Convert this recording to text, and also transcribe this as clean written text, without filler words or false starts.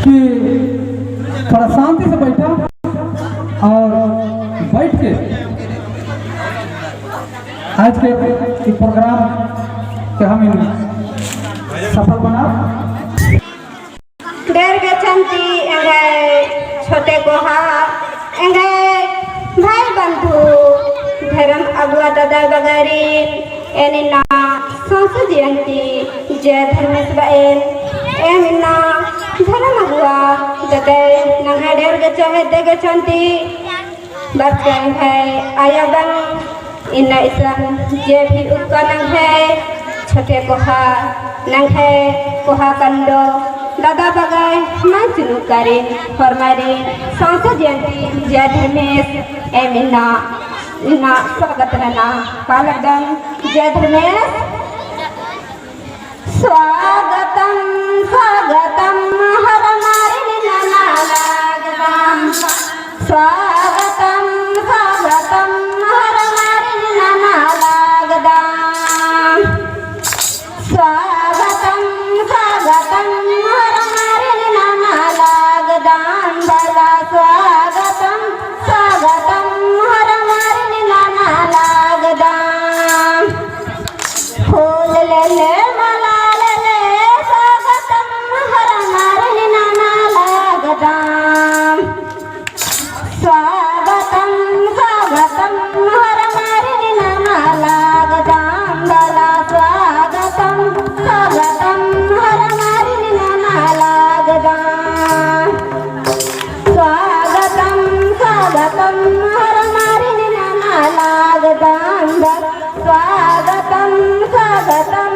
कि थोड़ा शांति से बैठा और बैठ के आज के प्रोग्राम के हम सफल बना देर गचंती छोटे कोहा भाई बंधु धर्म अगुआ दादा बगारी एनिना संसद जयंती जय धर्मेश बहन एनिना धर्म अगुआ दादा नंगा देर गचाहे दे गचंती बच्चन है आया बंग इन्ना इस्लाम जय भी उपकरण है छोटे कोहा नंग है कोहा कंडो दादा बगाई मैं चुनु करें फरमारी संसद जयंती जय धर्मेश एमिना इना स्वागत रहना पालकदम जय धर्मेश स्वागतम स्वागतम हर मारी नाना लागदम स्वागतम स्वागतम हर मारी नाना लागदम स्वागतम स्वागतम हर मारी नाना लागदम बला स्वागतम स्वागतम हर मारी नाना लागदम फूल ले ले माला ले ले स्वागतम हर मारी नाना लागदम स्वागतम स्वागतम हर मारी नाना लागदम बला स्वागतम स्वागतम हर मारी नाना लागदम स्वागतम स्वागतम हर मारी नाना लागदम स्वागतम स्वागतम